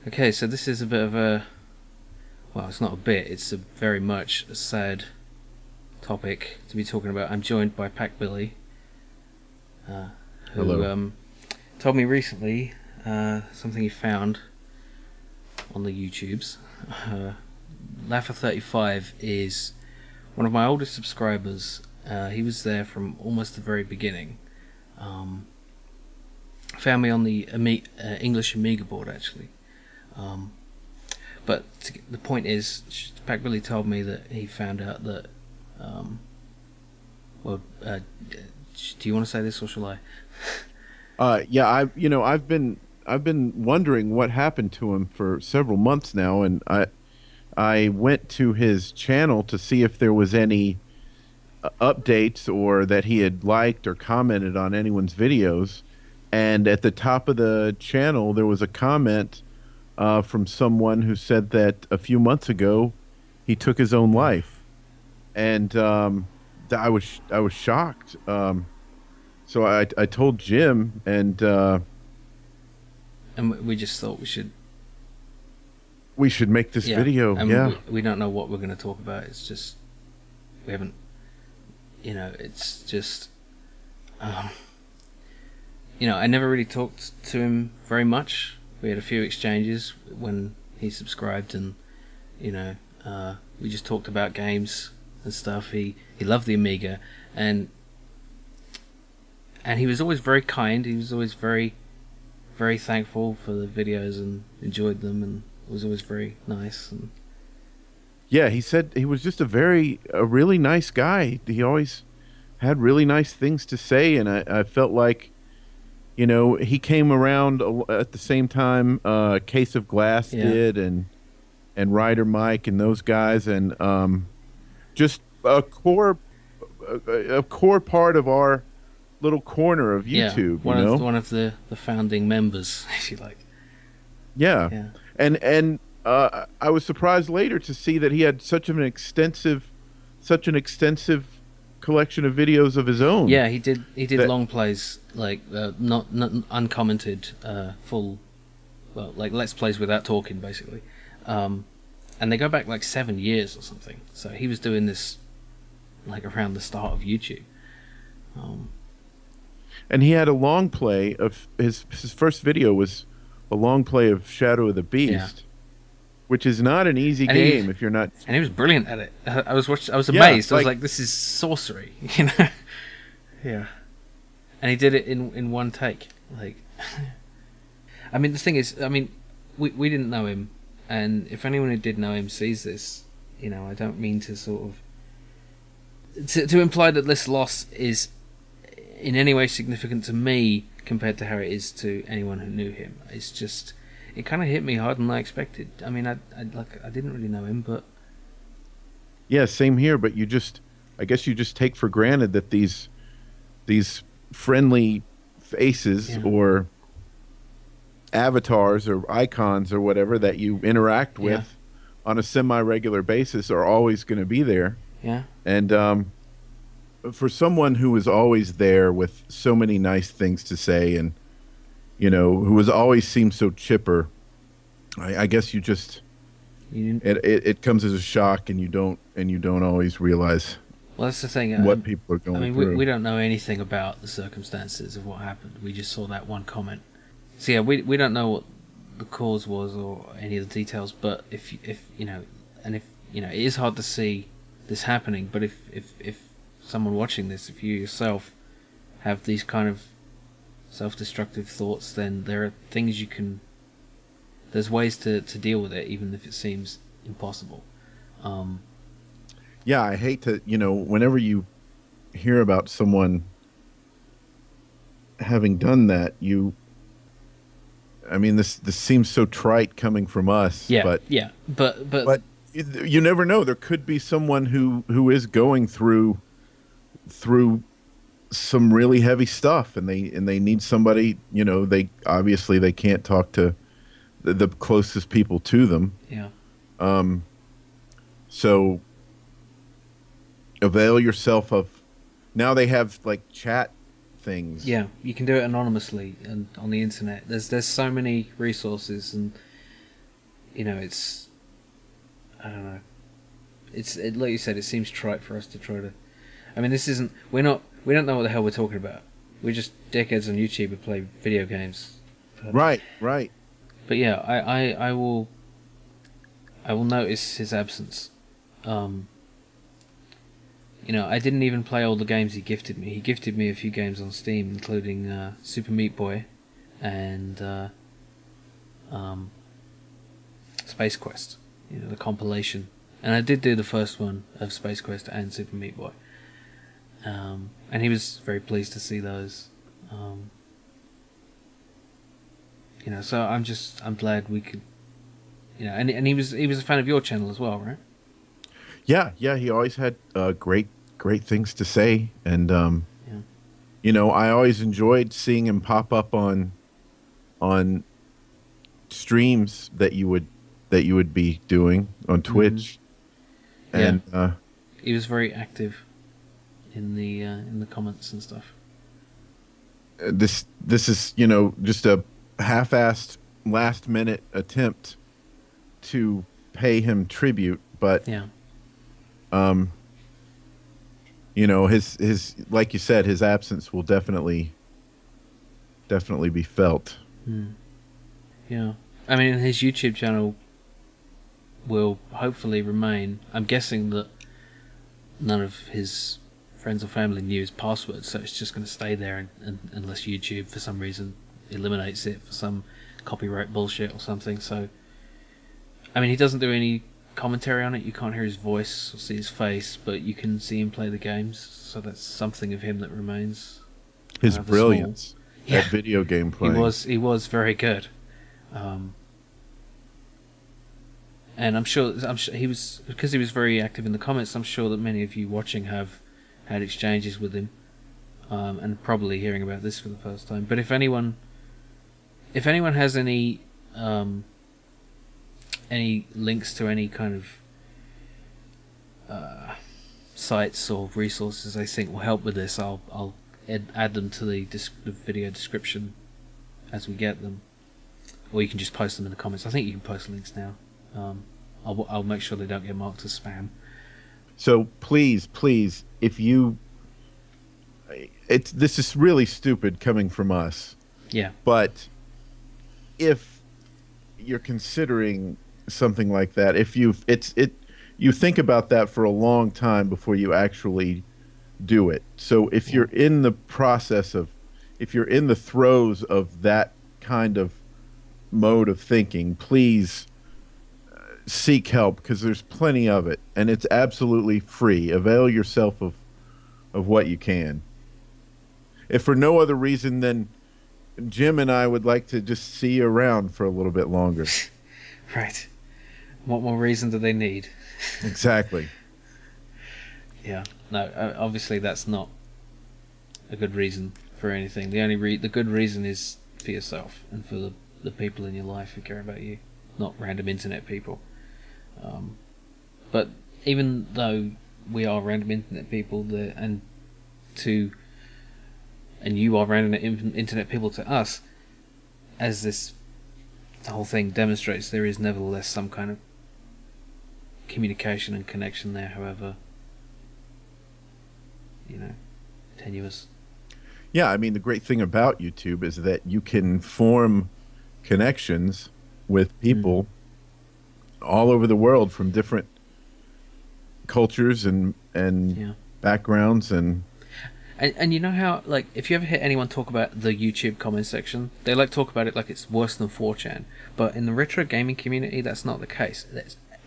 Okay, so this is a bit of a, well, it's not a bit, it's a very much a sad topic to be talking about. I'm joined by Pack Billy, who Hello. told me recently something he found on the YouTubes. Laffer35 is one of my oldest subscribers. He was there from almost the very beginning. Found me on the English Amiga board, actually. But the point is, Pack Billy told me that he found out that, do you want to say this or shall I? Yeah, I've been wondering what happened to him for several months now, and I went to his channel to see if there was any updates or that he had liked or commented on anyone's videos. And at the top of the channel, there was a comment from someone who said that a few months ago he took his own life, and I was shocked. So I told Jim, and we just thought we should make this video. And yeah, we don't know what we're going to talk about. It's just we haven't, it's just, I never really talked to him very much. We had a few exchanges when he subscribed, and we just talked about games and stuff. He loved the Amiga, and he was always very kind. He was always very, very thankful for the videos and enjoyed them, and was always very nice. And yeah, he said he was just a really nice guy. He always had really nice things to say, and I felt like, he came around at the same time Case of Glass did, and Ryder Mike and those guys, and just a core part of our little corner of YouTube. One of the founding members, if you like. Yeah. And I was surprised later to see that he had such an extensive collection of videos of his own. Yeah, he did long plays, like not uncommented, full, well, like let's plays without talking, basically. And they go back like 7 years or something. So he was doing this like around the start of YouTube. And he had a long play of his first video was a long play of Shadow of the Beast, which is not an easy game if you're not. And he was brilliant at it. I was amazed. I was like, this is sorcery, Yeah. And he did it in one take. Like, I mean, the thing is, we didn't know him, and if anyone who did know him sees this, I don't mean to sort of to imply that this loss is in any way significant to me compared to how it is to anyone who knew him. It's just, it kind of hit me harder than I expected. I mean, I didn't really know him, but yeah, same here. But I guess you just take for granted that these friendly faces or avatars or icons or whatever that you interact with on a semi-regular basis are always going to be there. Yeah. And for someone who was always there with so many nice things to say, and who was always seemed so chipper, I guess it comes as a shock, and you don't always realize. Well, that's the thing. What people are going through. We don't know anything about the circumstances of what happened. We just saw that one comment. So yeah, we don't know what the cause was or any of the details. But if it is hard to see this happening. But if someone watching this, if you yourself have these kind of self-destructive thoughts, then there are things there's ways to deal with it, even if it seems impossible. Yeah, I hate to, whenever you hear about someone having done that, this seems so trite coming from us. But you never know. There could be someone who is going through some really heavy stuff, and they need somebody. They obviously can't talk to the closest people to them. Yeah. So avail yourself of. Now they have like chat things. Yeah, you can do it anonymously and on the internet. There's so many resources, and you know, it's, I don't know. Like you said, it seems trite for us to try to. I mean, this isn't. We don't know what the hell we're talking about. We're just dickheads on YouTube who play video games. Right. But yeah, I will notice his absence. You know, I didn't even play all the games he gifted me. He gifted me a few games on Steam, including Super Meat Boy and Space Quest. You know, the compilation. And I did do the first one of Space Quest and Super Meat Boy. And he was very pleased to see those. You know, so I'm glad we could, you know, and he was a fan of your channel as well, right? Yeah, he always had great things to say, and you know, I always enjoyed seeing him pop up on streams that you would be doing on Twitch. And he was very active in the comments and stuff. This is, you know, just a half-assed last-minute attempt to pay him tribute, but yeah, you know, his like you said, his absence will definitely be felt. Yeah, I mean, his YouTube channel will hopefully remain. I'm guessing that none of his friends or family knew his password, so it's just going to stay there unless YouTube for some reason eliminates it for some copyright bullshit or something. So, I mean, he doesn't do any commentary on it. You can't hear his voice or see his face, but you can see him play the games, so that's something of him that remains. His brilliance at video game playing. He was very good. And I'm sure he was, because he was very active in the comments. I'm sure that many of you watching have had exchanges with him, and probably hearing about this for the first time. But if anyone has any links to any kind of sites or resources they think will help with this, I'll add them to the video description as we get them, or you can just post them in the comments. I think you can post links now. I'll make sure they don't get marked as spam. So please, if you, this is really stupid coming from us. Yeah. But if you're considering something like that, if you think about that for a long time before you actually do it. So if you're in the process of, if you're in the throes of that kind of mode of thinking, please seek help, because there's plenty of it, and it's absolutely free. Avail yourself of what you can. If for no other reason than Jim and I would like to just see you around for a little bit longer. Right. What more reason do they need? Exactly. Yeah. No, obviously that's not a good reason for anything. The good reason is for yourself and for the people in your life who care about you, not random internet people. But even though we are random internet people, and you are random internet people to us, as this whole thing demonstrates, there is nevertheless some kind of communication and connection there, however, tenuous. Yeah, I mean, the great thing about YouTube is that you can form connections with people all over the world from different cultures and backgrounds and you know how, like, if you ever hear anyone talk about the YouTube comment section, they talk about it like it's worse than 4chan. But in the retro gaming community, that's not the case.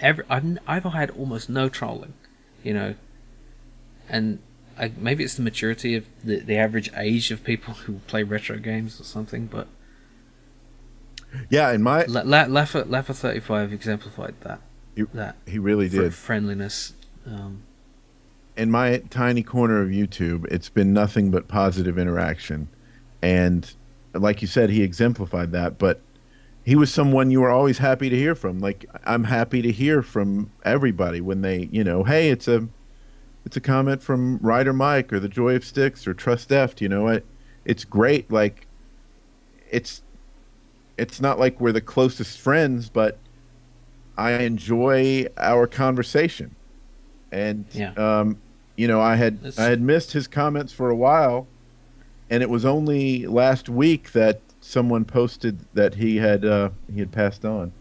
I've had almost no trolling, and maybe it's the maturity of the average age of people who play retro games or something. But yeah, in my Laffer35 exemplified that. He really did. Friendliness. In my tiny corner of YouTube, it's been nothing but positive interaction. And like you said, he exemplified that. But he was someone you were always happy to hear from. Like, I'm happy to hear from everybody when they, hey, it's a comment from Ryder Mike or The Joy of Sticks or Trust Deft. It's great. Like, it's not like we're the closest friends, but I enjoy our conversation, and Yeah. you know, I had missed his comments for a while, and it was only last week that someone posted that he had passed on.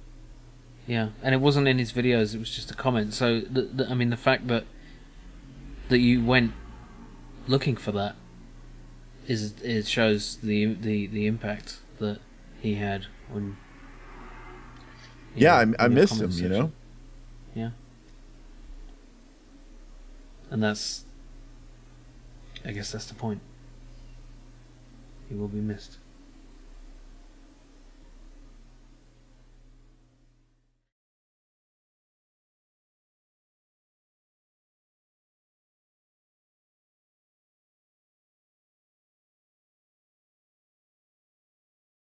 Yeah, and it wasn't in his videos; it was just a comment. So, I mean, the fact that you went looking for that it shows the impact that he had when. Yeah, I miss him. You know. Yeah. And that's, I guess that's the point. He will be missed.